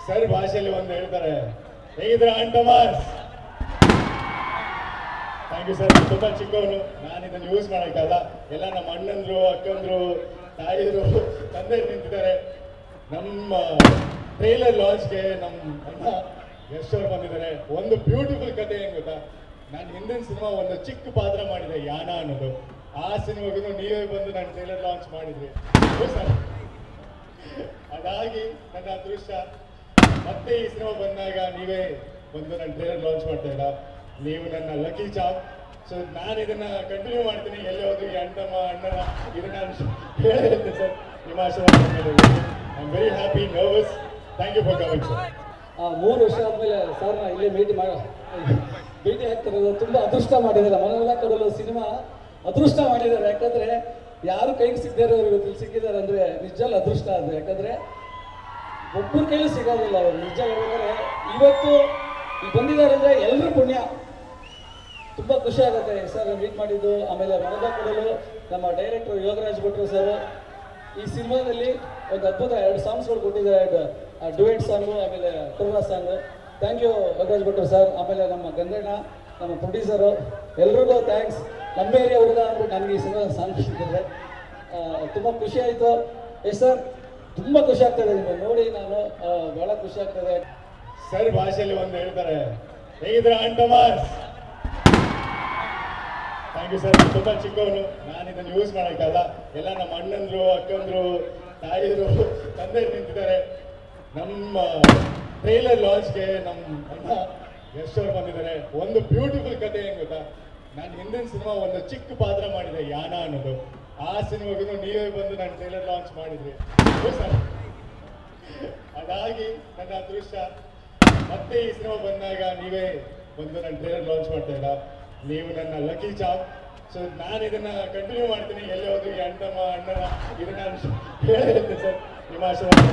Sir ಭಾಷೆಯಲ್ಲಿ ಒಂದು ಹೇಳ್ತಾರೆ, ಹೇಗಿದ್ರೆ ಆಂಟಮಾಸ್. Thank you sir. ತುಂಬಾ ಚಿಕ್ಕವನು, ನಾನು ಇದನ್ನು ಯೂಸ್ ಮಾಡೋಕ್ಕಲ್ಲ. ಎಲ್ಲ ನಮ್ಮ ಅಣ್ಣಂದ್ರು, ಅಕ್ಕಂದ್ರು, ತಾಯಿರು, ತಂದೆ ನಿಂತಿದ್ದಾರೆ. ನಮ್ಮ ಟ್ರೈಲರ್ ಲಾಂಚ್ಗೆ ನಮ್ಮ ಅಣ್ಣ ಯಶ್ ಅವ್ರು ಬಂದಿದ್ದಾರೆ. ಒಂದು ಬ್ಯೂಟಿಫುಲ್ ಕಥೆ ಏನು ಗೊತ್ತಾ, ನಾನು ಹಿಂದಿನ ಸಿನಿಮಾ ಒಂದು ಚಿಕ್ಕ ಪಾತ್ರ ಮಾಡಿದೆ, ಯಾನ ಅನ್ನೋದು. ಆ ಸಿನಿಮಾಗೂ ನೀವೇ ಬಂದು ನಾನು ಟ್ರೈಲರ್ ಲಾಂಚ್ ಮಾಡಿದ್ರಿ ಸರ್. ಅದಾಗಿ ನನ್ನ ಅದೃಷ್ಟ ಮತ್ತೆ ಈ ಸಿನಿಮಾ ಬಂದಾಗ ನೀವೇ ಬಂದು ನನ್ನ ಟ್ರೈಲರ್ ಲಾಂಚ್ ಮಾಡ್ತಾ ಇದ್ದೀರಾ. ನೀವು ನನ್ನ ಲಕ್ಕಿ ಚಾಪ್. ಸೊ ನಾನು ಇದನ್ನ ಕಂಟಿನ್ಯೂ ಮಾಡ್ತೀನಿ. ಎಲ್ಲಿ ಹೋದ್ರು ಈ ಅಣ್ಣನ ಇದನ್ನ ಹೇಳಿದ್ದೆ ಸರ್. ನಿಮ್ಮ ಆಶೀರ್ವಾದ I am very happy, nervous. Thank you for coming sir. 3 ವರ್ಷ ಆದಮೇಲೆ ಸರ್ನ ಇಲ್ಲೇ ಭೇಟಿ ಆಗ್ತಿರೋದು ತುಂಬ ಅದೃಷ್ಟ ಮಾಡಿದ್ದಾರೆ. ಮನೆಲ್ಲ ಕೊಡಲು ಸಿನಿಮಾ ಅದೃಷ್ಟ ಮಾಡಿದ್ದಾರೆ. ಯಾಕಂದರೆ ಯಾರು ಕೈಗೆ ಸಿಗದೇ ಇರೋರು ಇವತ್ತು ಸಿಕ್ಕಿದ್ದಾರೆ ಅಂದರೆ ನಿಜಲ್ಲ ಅದೃಷ್ಟ ಅದು. ಯಾಕಂದರೆ ಒಬ್ಬರ ಕೈಲಿ ಸಿಗೋದಿಲ್ಲ ಅವರು. ನಿಜ ಹೇಳ್ಬೇಕಾದ್ರೆ ಇವತ್ತು ಇಲ್ಲಿ ಬಂದಿದ್ದಾರೆ ಅಂದರೆ ಎಲ್ಲರೂ ಪುಣ್ಯ. ತುಂಬ ಖುಷಿ ಆಗುತ್ತೆ ಸರ್ ಮೀಟ್ ಮಾಡಿದ್ದು. ಆಮೇಲೆ ಮನದ ಕೊಡಲು ನಮ್ಮ ಡೈರೆಕ್ಟರ್ ಯೋಗರಾಜ್ ಭಟ್ರು ಸರ್ ಈ ಸಿನಿಮಾದಲ್ಲಿ ಒಂದು ಅದ್ಭುತ 2 ಸಾಂಗ್ಸ್ಗಳು ಕೊಟ್ಟಿದ್ದಾರೆ, ಡುಯೆಟ್ ಸಾಂಗು ಆಮೇಲೆ ಕುರ್ರಾ ಸಾಂಗು. ಥ್ಯಾಂಕ್ ಯು ಯೋಗರಾಜ್ ಭಟ್ರು ಸರ್. ಆಮೇಲೆ ನಮ್ಮ ಗಂಗಣ್ಣ, ನಮ್ಮ ಪ್ರೊಡ್ಯೂಸರು, ಎಲ್ರಿಗೂ ಥ್ಯಾಂಕ್ಸ್. ನಮ್ಮ ಏರಿಯಾ ಹುಡುಗ ಅಂದ್ಬಿಟ್ಟು ನನಗೆ ಈ ಸಿನಿಮಾ ಸಾಂಗ್ ಕೊಟ್ಟಿದ್ದಾರೆ. ತುಂಬ ಖುಷಿ ಆಯಿತು. ಎಸ್ ಸರ್, ತುಂಬ ಖುಷಿ ಆಗ್ತದೆ ನಿಮ್ಮನ್ನು ನೋಡಿ. ನಾನು ಭಾಳ ಖುಷಿ ಆಗ್ತದೆ. ಸರ್ ಭಾಷೆಯಲ್ಲಿ ಒಂದು ಹೇಳ್ತಾರೆ, ಹೇಗಿದ್ರೆ ಆಂಟಮಾಸ್. Thank you sir. ತುಂಬಾ ಚಿಕ್ಕವನು, ನಾನು ಇದನ್ನು ಯೂಸ್ ಮಾಡೋಕ್ಕಲ್ಲ. ಎಲ್ಲ ನಮ್ಮ ಅಣ್ಣಂದ್ರು, ಅಕ್ಕಂದ್ರು, ತಾಯಿರು, ತಂದೆ ನಿಂತಿದ್ದಾರೆ. ನಮ್ಮ ಟ್ರೈಲರ್ ಲಾಂಚ್ಗೆ ನಮ್ಮ ಅಣ್ಣ ಯಶ್ ಅವ್ರು ಬಂದಿದ್ದಾರೆ. ಒಂದು ಬ್ಯೂಟಿಫುಲ್ ಕಥೆ ಏನು ಗೊತ್ತಾ, ನಾನು ಹಿಂದಿನ ಸಿನಿಮಾ ಒಂದು ಚಿಕ್ಕ ಪಾತ್ರ ಮಾಡಿದೆ, ಯಾನ ಅನ್ನೋದು. ಆ ಸಿನಿಮಾಗೂ ನೀವೇ ಬಂದು ನಾನು ಟ್ರೈಲರ್ ಲಾಂಚ್ ಮಾಡಿದ್ರಿ ಸರ್. ಅದಾಗಿ ನನ್ನ ಅದೃಷ್ಟ ಮತ್ತೆ ಈ ಸಿನಿಮಾ ಬಂದಾಗ ನೀವೇ ಬಂದು ನನ್ನ ಟ್ರೈಲರ್ ಲಾಂಚ್ ಮಾಡ್ತಾ ಇದ್ದೀರಾ. ನೀವು ನನ್ನ ಲಕ್ಕಿ ಚಾಪ್. ಸೊ ನಾನು ಇದನ್ನ ಕಂಟಿನ್ಯೂ ಮಾಡ್ತೀನಿ. ಎಲ್ಲಿ ಹೋದ್ರು ಈ ಅಣ್ಣನ ಇದನ್ನ ಹೇಳಿದ್ದೆ ಸರ್. ನಿಮ್ಮ ಆಶೀರ್ವಾದ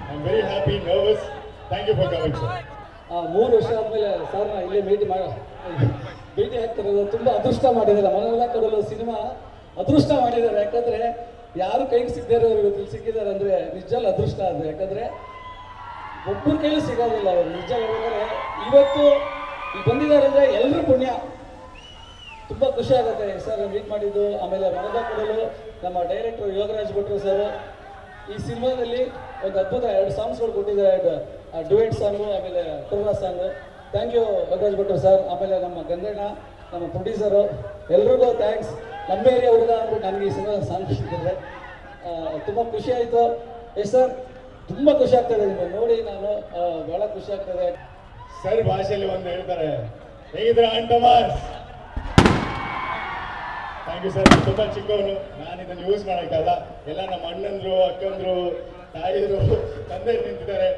I am very happy, nervous. Thank you for coming sir. 3 ವರ್ಷ ಆದಮೇಲೆ ಸರ್ನ ಇಲ್ಲೇ ಭೇಟಿ ಆಗ್ತಿರೋದು ತುಂಬ ಅದೃಷ್ಟ ಮಾಡಿದ್ದಾರೆ. ಮನೆಲ್ಲ ಕೊಡಲು ಸಿನಿಮಾ ಅದೃಷ್ಟ ಮಾಡಿದ್ದಾರೆ. ಯಾಕಂದರೆ ಯಾರು ಕೈಗೆ ಸಿಗದೇ ಇರೋರು ಇವತ್ತು ಸಿಕ್ಕಿದ್ದಾರೆ ಅಂದರೆ ನಿಜಲ್ಲ ಅದೃಷ್ಟ ಅದು. ಯಾಕಂದರೆ ಒಬ್ಬರ ಕೈಲಿ ಸಿಗೋದಿಲ್ಲ ಅವರು. ನಿಜ ಹೇಳ್ಬೇಕಾದ್ರೆ ಇವತ್ತು ಇಲ್ಲಿ ಬಂದಿದ್ದಾರೆ ಅಂದರೆ ಎಲ್ಲರೂ ಪುಣ್ಯ. ತುಂಬ ಖುಷಿ ಆಗುತ್ತೆ ಸರ್ ಮೀಟ್ ಮಾಡಿದ್ದು. ಆಮೇಲೆ ಮನದ ಕೊಡಲು ನಮ್ಮ ಡೈರೆಕ್ಟರ್ ಯೋಗರಾಜ್ ಭಟ್ರು ಸರ್ ಈ ಸಿನಿಮಾದಲ್ಲಿ ಒಂದು ಅದ್ಭುತ 2 ಸಾಂಗ್ಸ್ಗಳು ಕೊಟ್ಟಿದ್ದಾರೆ, ಡುಯೆಟ್ ಸಾಂಗು ಆಮೇಲೆ ಕುರ್ರಾ ಸಾಂಗು. ಥ್ಯಾಂಕ್ ಯು ಯೋಗರಾಜ್ ಭಟ್ರು ಸರ್. ಆಮೇಲೆ ನಮ್ಮ ಗಂಗಣ್ಣ, ನಮ್ಮ ಪ್ರೊಡ್ಯೂಸರು, ಎಲ್ರಿಗೂ ಥ್ಯಾಂಕ್ಸ್. ನಮ್ಮ ಏರಿಯಾ ಹುಡುಗ ಅಂದ್ಬಿಟ್ಟು ನನಗೆ ಈ ಸಿನಿಮಾ ಸಾಂಗ್ ಕೊಟ್ಟಿದ್ದಾರೆ. ತುಂಬ ಖುಷಿ ಆಯಿತು. ಎಸ್ ಸರ್, ತುಂಬ ಖುಷಿ ಆಗ್ತದೆ ನಿಮ್ಮನ್ನು ನೋಡಿ. ನಾನು ಭಾಳ ಖುಷಿ ಆಗ್ತದೆ. ಸರ್ ಭಾಷೆಯಲ್ಲಿ ಒಂದು ಹೇಳ್ತಾರೆ, ಹೇಗಿದ್ರೆ ಆಂಟಮಾಸ್. Thank you sir. ತುಂಬಾ ಚಿಕ್ಕವನು, ನಾನು ಇದನ್ನು ಯೂಸ್ ಮಾಡೋಕ್ಕಲ್ಲ. ಎಲ್ಲ ನಮ್ಮ ಅಣ್ಣಂದ್ರು, ಅಕ್ಕಂದ್ರು, ತಾಯಿರು, ತಂದೆ ನಿಂತಿದ್ದಾರೆ.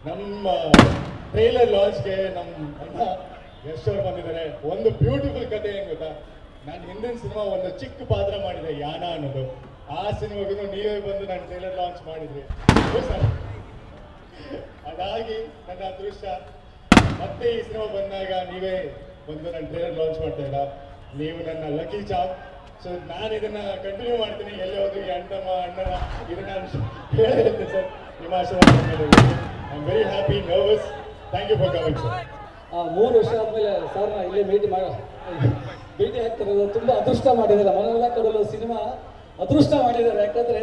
ನಮ್ಮ ಟ್ರೈಲರ್ ಲಾಂಚ್ಗೆ ನಮ್ಮ ಅಣ್ಣ ಯಶ್ ಅವ್ರು ಬಂದಿದ್ದಾರೆ. ಒಂದು ಬ್ಯೂಟಿಫುಲ್ ಕಥೆ ಏನು ಗೊತ್ತಾ, ನಾನು ಹಿಂದಿನ ಸಿನಿಮಾ ಒಂದು ಚಿಕ್ಕ ಪಾತ್ರ ಮಾಡಿದೆ, ಯಾನ ಅನ್ನೋದು. ಆ ಸಿನಿಮಾಗೂ ನೀವೇ ಬಂದು ನಾನು ಟ್ರೈಲರ್ ಲಾಂಚ್ ಮಾಡಿದ್ರಿ ಸರ್. ಅದಾಗಿ ನನ್ನ ಅದೃಷ್ಟ ಮತ್ತೆ ಈ ಸಿನಿಮಾ ಬಂದಾಗ ನೀವೇ ಬಂದು ನನ್ನ ಟ್ರೈಲರ್ ಲಾಂಚ್ ಮಾಡ್ತಾ ಇದ್ದೀರಾ. ನೀವು ನನ್ನ ಲಕ್ಕಿ ಚಾಪ್. ಸೊ ನಾನು ಇದನ್ನ ಕಂಟಿನ್ಯೂ ಮಾಡ್ತೀನಿ. ಎಲ್ಲಿ ಹೋದ್ರು ಈ ಅಣ್ಣನ ಇದನ್ನ ಹೇಳಿದ್ದೆ ಸರ್. ನಿಮ್ಮ ಆಶೀರ್ವಾದ I am very happy, nervous. Thank you for coming sir. 3 ವರ್ಷ ಆದಮೇಲೆ ಸರ್ನ ಇಲ್ಲೇ ಭೇಟಿ ಆಗ್ತಿರೋದು ತುಂಬ ಅದೃಷ್ಟ ಮಾಡಿದ್ದಾರೆ. ಮನೆಲ್ಲ ಕೊಡಲು ಸಿನಿಮಾ ಅದೃಷ್ಟ ಮಾಡಿದ್ದಾರೆ. ಯಾಕಂದರೆ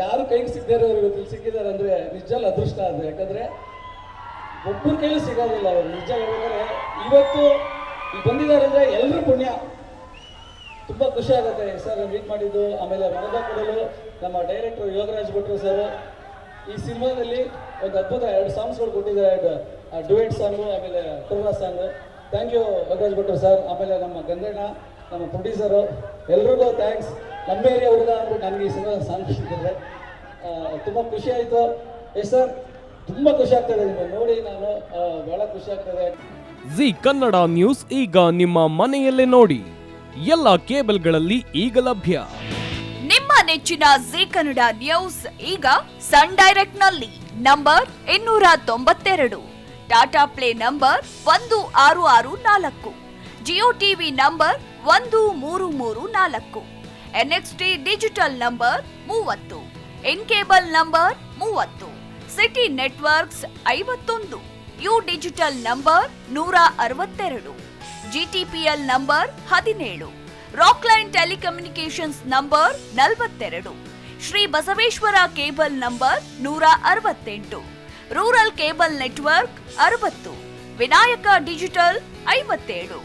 ಯಾರು ಕೈಗೆ ಸಿಗದೇ ಇರೋರು ಇವತ್ತು ಸಿಕ್ಕಿದ್ದಾರೆ ಅಂದರೆ ನಿಜಲ್ಲ ಅದೃಷ್ಟ ಅದು. ಯಾಕಂದರೆ ಒಬ್ಬರ ಕೈಲಿ ಸಿಗೋದಿಲ್ಲ ಅವರು. ನಿಜ ಹೇಳ್ಬೇಕಾದ್ರೆ ಇವತ್ತು ಇಲ್ಲಿ ಬಂದಿದ್ದಾರೆ ಅಂದರೆ ಎಲ್ಲರೂ ಪುಣ್ಯ. ತುಂಬ ಖುಷಿ ಆಗುತ್ತೆ ಸರ್ ಮೀಟ್ ಮಾಡಿದ್ದು. ಆಮೇಲೆ ಮನದ ಕೊಡಲು ನಮ್ಮ ಡೈರೆಕ್ಟರ್ ಯೋಗರಾಜ್ ಭಟ್ರು ಸರ್ ಈ ಸಿನಿಮಾದಲ್ಲಿ ಒಂದು ಅದ್ಭುತ 2 ಸಾಂಗ್ಸ್ಗಳು ಕೊಟ್ಟಿದ್ದಾರೆ, ಡುಯೆಟ್ ಸಾಂಗು ಆಮೇಲೆ ಕುರ್ರಾ ಸಾಂಗು. ಥ್ಯಾಂಕ್ ಯು ಯೋಗರಾಜ್ ಭಟ್ರು ಸರ್. ಆಮೇಲೆ ನಮ್ಮ ಗಂಗಣ್ಣ, ನಮ್ಮ ಪ್ರೊಡ್ಯೂಸರು, ಎಲ್ರಿಗೂ ಥ್ಯಾಂಕ್ಸ್. ನಮ್ಮ ಏರಿಯಾ ಹುಡುಗ ಅಂದ್ಬಿಟ್ಟು ನನಗೆ ಈ ಸಿನಿಮಾ ಸಾಂಗ್ ಕೊಟ್ಟಿದ್ದಾರೆ. ತುಂಬ ಖುಷಿ ಆಯಿತು. ಎಸ್ ಸರ್, ತುಂಬ ಖುಷಿ ಆಗ್ತದೆ ನಿಮ್ಮನ್ನು ನೋಡಿ. ನಾನು ಭಾಳ ಖುಷಿ ಆಗ್ತದೆ. ಜಿ ಕನ್ನಡ ನ್ಯೂಸ್ ಈಗ ನಿಮ್ಮ ಮನೆಯಲ್ಲೇ ನೋಡಿ. ಎಲ್ಲ ಕೇಬಲ್ಗಳಲ್ಲಿ ಈಗ ಲಭ್ಯ. ನಿಮ್ಮ ನೆಚ್ಚಿನ ಜಿ ಕನ್ನಡ ನ್ಯೂಸ್ ಈಗ ಸನ್ ಡೈರೆಕ್ಟ್ ನಲ್ಲಿ number 292, Tata play number 1664, Jio TV number 1334, NXT digital number 30, in cable number 30, city networks 51, U digital number 162, GTPL number 17, Rockline telecommunications number 42, Shri Basaveshwara cable number 168, rural cable network 60, Vinayaka digital 57,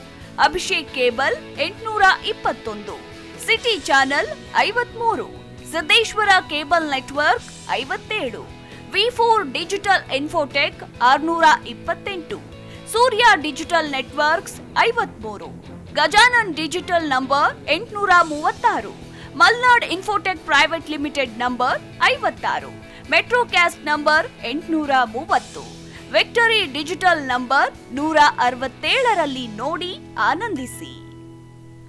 Abhishek cable 821, city channel 53, Siddeshwara cable network 57, ವಿ4 digital infotech 628, Surya digital networks 53, Gajanan digital number 836, Malnad infotech private limited number 56, metrocast number 830, victory digital number 167ರಲ್ಲಿ ನೋಡಿ ಆನಂದಿಸಿ.